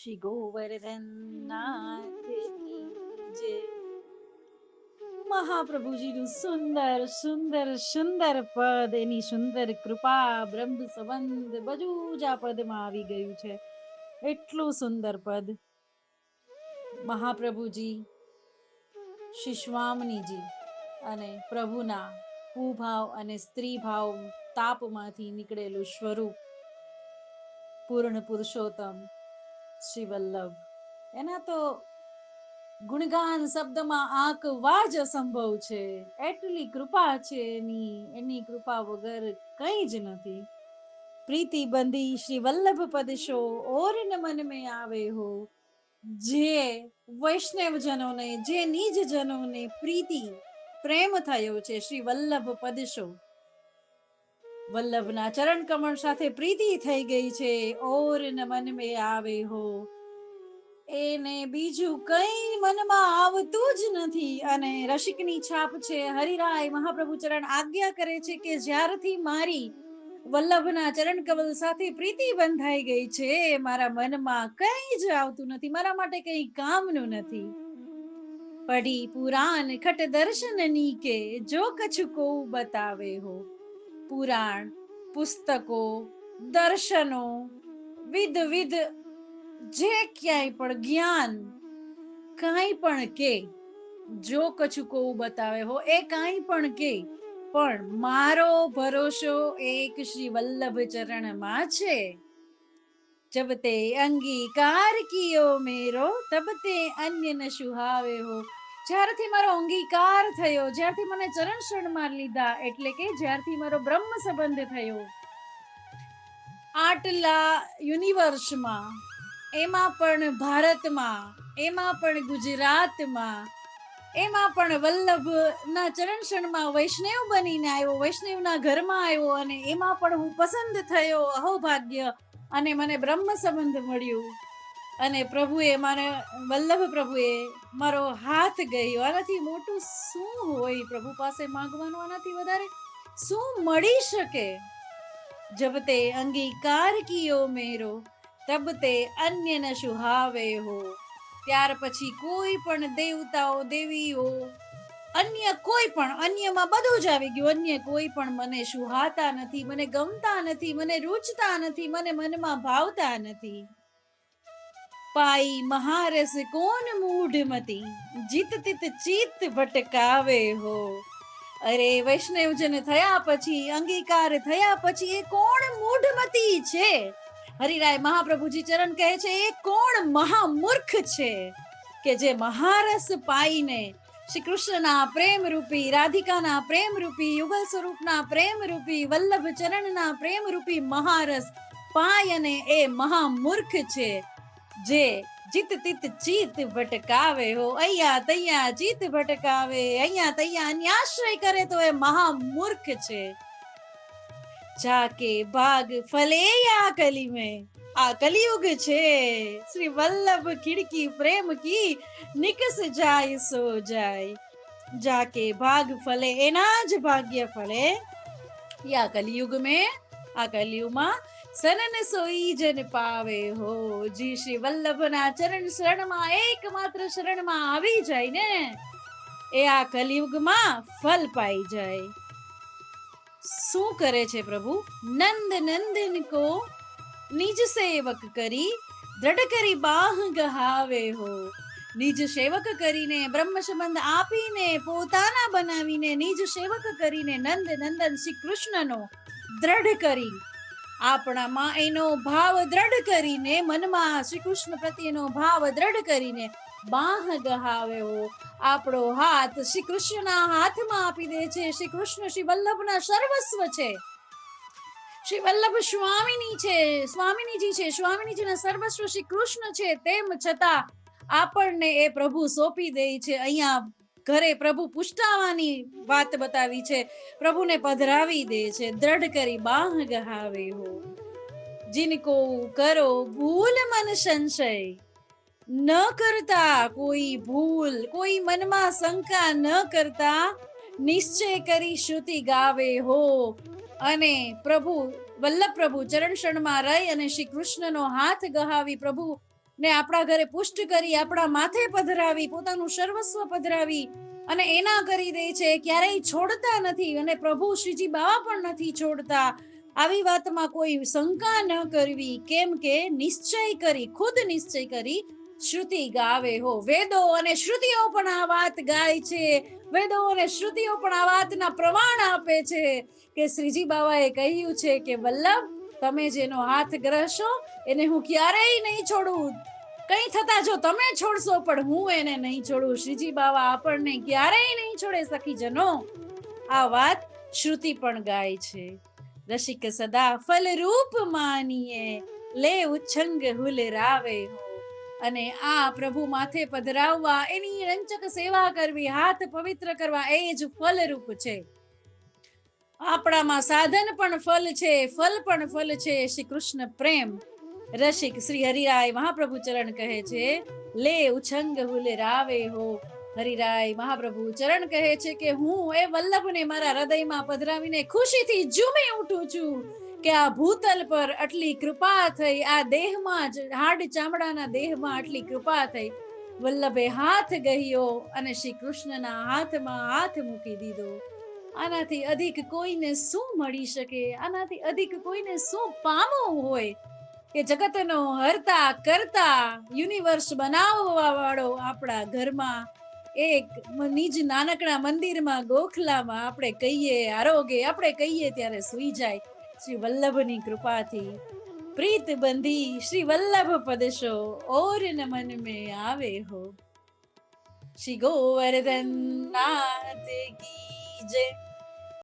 શ્રી ગોવર્ધન નાથ કી જય. મહાપ્રભુજીનું સુંદર સુંદર સુંદર પદ, એની સુંદર કૃપા, બ્રહ્મ સંબંધ બધું જ આ પદમાં આવી ગયું છે. એટલું સુંદર પદ. મહાપ્રભુજી, શિશ્વામનીજી અને પ્રભુના ભૂભાવ અને સ્ત્રી ભાવ તાપમાંથી નીકળેલું સ્વરૂપ પૂર્ણ પુરુષોત્તમ શ્રી વલ્લભ, એના તો ગુણગાન શબ્દમાં આંકવા જ અસંભવ છે. એટલી કૃપા છે એની કૃપા વગર કઈ જ નથી. પ્રીતિ બંધી શ્રી વલ્લભ પદશો ઓર ન મન में આવે હો. જે વૈષ્ણવ જનોને, જે નિજ જનોને પ્રીતિ પ્રેમ થયો છે શ્રી વલ્લભ પદશો, વલ્લભના ચરણ કમળ સાથે પ્રીતિ થઈ ગઈ છે. ઓર ન મન में આવે હો, એને બીજું કઈ મનમાં આવતું જ નથી. અને રસિકની છાપ છે. હરિરાય મહાપ્રભુ ચરણ આજ્ઞા કરે છે કે જ્યારથી મારી વલ્લભના ચરણ કમલ સાથે પ્રીતિ બંધાઈ ગઈ છે, મારા મનમાં કઈ જ આવતું નથી, મારા માટે કઈ કામનું નથી. પઢી પુરાણ ખટ દર્શનની કે જો કछु કો બતાવે હો. પુરાણ, પુસ્તકો, દર્શનો, વિધ વિધ જે ક્યાંય પણ જ્ઞાન કાંઈ પણ કે, જો કछु કો બતાવે હો, એ કાંઈ પણ કે, પણ મારો ભરોસો એક શ્રી વલ્લભ ચરણમાં છે. જબ તે અંગીકાર કિયો મેરો તબ તે અન્ય ન સુહાવે હો. જ્યારથી મારો અંગીકાર થયો, જ્યારથી મને ચરણ શરણમાં લીધા, એટલે કે જ્યારથી મારો બ્રહ્મ સંબંધ થયો, આટલા યુનિવર્સમાં, એમાં પણ ભારતમાં, એમાં પણ ગુજરાતમાં, એમાં પણ વલ્લભના ચરણ શરણમાં વૈષ્ણવ બનીને આવ્યો, વૈષ્ણવના ઘરમાં આવ્યો, અને એમાં પણ હું પસંદ થયો, અહોભાગ્ય, અને મને બ્રહ્મ સંબંધ મળ્યું. અને પ્રભુએ વલ્લભ પ્રભુએ મારો હાથ ગયો. આનાથી મોટું શું હોય પ્રભુ પાસે માંગવાનું? આનાથી વધારે શું મળી શકે? જબ તે અંગીકાર કિયો મેરો તબ તે અન્ય ન સુહાવે હો. ત્યાર પછી કોઈ પણ દેવતાઓ, દેવીઓ, અન્ય કોઈ પણ, અન્યમાં બધું જ આવી ગયું, અન્ય કોઈ પણ મને સુહાતા નથી, મને ગમતા નથી, મને રૂચતા નથી, મને મનમાં ભાવતા નથી. પાઈ મહારસ કોન મૂઢમતી જીત તિત ચિત્ત ભટકાવે હો. અરે વૈષ્ણવજન થયા પછી, અંગીકાર થયા પછી, એ કોણ મૂઢમતી છે? હરિરાય મહાપ્રભુજી ચરણ કહે છે, એ કોણ મહામૂર્ખ છે કે જે મહારસ પાઈને, શ્રી કૃષ્ણના પ્રેમ રૂપી, રાધિકાના પ્રેમ રૂપી, યુગલ સ્વરૂપના પ્રેમ રૂપી, વલ્લભ ચરણના પ્રેમ રૂપી મહારસ પાય, અને એ મહામૂર્ખ છે જે જીત તિત ચિત ભટકાવે હો. અહીંયા તૈયા ચિત ભટકાવે, અહીંયા તૈયા અન્યાશ્રય કરે તો એ મહામૂર્ખ છે. જાકે ભાગ ફલે યા કલી में, આ કલિયુગ છે. શ્રી વલ્લભ ખિડકી પ્રેમ કી નિકસ જાય સો જાય. જાકે ભાગ ફલે, એના જ ભાગ્ય ફલે. યા કલિયુગ में, આ કલિયુગમાં સનન સોઈ જન પાવે હો. જી શ્રી વલ્લભના ચરણ શરણમાં, એકમાત્ર શરણમાં આવી જાય ને, એ આ કલિયુગમાં ફલ પાઈ જાય. શું કરે છે પ્રભુ? નંદ નંદન કો નિજ સેવક કરી દ્રઢ કરી બાહ ગહાવે હો. નિજ સેવક કરીને, બ્રહ્મ સંબંધ આપીને, પોતાના બનાવીને, નિજ સેવક કરીને, નંદ નંદન શ્રી કૃષ્ણનો દ્રઢ કરી, આપણામાં એનો ભાવ દ્રઢ કરીને, મનમાં શ્રી કૃષ્ણ પ્રત્યેનો ભાવ દ્રઢ કરીને બાહ ગહાવે હો. આપણો હાથ શ્રી કૃષ્ણના હાથમાં આપી દે છે. શ્રી કૃષ્ણ શ્રી વલ્લભના સર્વસ્વ છે. શ્રી વલ્લભ સ્વામિની છે, સ્વામિનીજી છે, સ્વામિનીજીના સર્વસ્વ શ્રી કૃષ્ણ છે. તેમ છતાં આપણને એ પ્રભુ સોંપી દે છે. અહીંયા ઘરે પ્રભુ પુષ્ટાવાની વાત બતાવી છે. પ્રભુને પધરાવી દે છે. દ્રઢ કરી બાહ ગહાવે હો. जिनको करो भूल मन संशय, ન કરતા કોઈ ભૂલ, કોઈ મનમાં શંકા ન કરતા, નિશ્ચય કરી શ્રુતિ ગાવે હો. અને પ્રભુ વલ્લભ પ્રભુ ચરણ શરણમાં રહી અને શ્રી કૃષ્ણનો હાથ ગહાવી પ્રભુ ને આપણા ઘરે પુષ્ટ કરી, આપણા માથે પધરાવી, પોતાનું સર્વસ્વ પધરાવી અને એના કરી દે છે, ક્યારેય છોડતા નથી. અને પ્રભુ શ્રીજી બાવા પણ નથી છોડતા. આવી વાતમાં કોઈ શંકા ન કરવી, કેમ કે નિશ્ચય કરી, ખુદ નિશ્ચય કરી શ્રુતિ ગાવે હો. વેદો અને શ્રુતિઓ પણ આ વાત ગાય છે. વેદો અને શ્રુતિઓ પણ આ વાતના પ્રમાણ આપે છે કે શ્રીજી બાવાએ કહ્યું છે કે વલ્લભ, તમે જેનો હાથ ગ્રહશો એને હું ક્યારેય નહીં છોડું. કઈ થતા જો તમે છોડશો પણ હું એને નહીં છોડું. શ્રીજી બાવા આપણને ક્યારેય નહીં છોડે સખીજનો. આ વાત શ્રુતિ પણ ગાય છે. રસિક સદા ફલ રૂપ માનીએ, લે ઉચ્છંગ હુલ રાવે હો. અને આ પ્રભુ માથે પધરાવવા, એની રંચક સેવા કરવી, હાથ પવિત્ર કરવા, એ જ ફલરૂપ છે. આપણામાં સાધન પણ ફલ છે, ફલ પણ ફલ છે, શ્રી કૃષ્ણ પ્રેમ. રસિક શ્રી હરિરાય મહાપ્રભુ ચરણ કહે છે, લે ઉછંગ હુલ રાવે હો. હરિરાય મહાપ્રભુ ચરણ કહે છે કે હું એ વલ્લભને મારા હૃદયમાં પધરાવીને ખુશીથી ઝૂમી ઉઠું છું કે આ ભૂતલ પર આટલી કૃપા થઈ, આ દેહમાં જ, હાડ ચામડાના દેહમાં આટલી કૃપા થઈ. વલ્લભે હાથ ગહ્યો અને શ્રી કૃષ્ણના હાથમાં હાથ મૂકી દીધો. આનાથી અધિક કોઈને શું મળી શકે? આનાથી અધિક કોઈને શું પામવું હોય કે જગતનો હરતા કરતા, યુનિવર્સ બનાવવા વાળો આપણા ઘરમાં એક નિજ નાનકડા મંદિરમાં, ગોખલામાં આપણે કહીએ આરોગે, આપણે કહીએ ત્યારે સુઈ જાય. શ્રી વલ્લભની કૃપાથી પ્રીત બંધી શ્રી વલ્લભ પદશો ઓર ન મન में આવે હો. શ્રી ગોવર્ધન નાથ કી જય.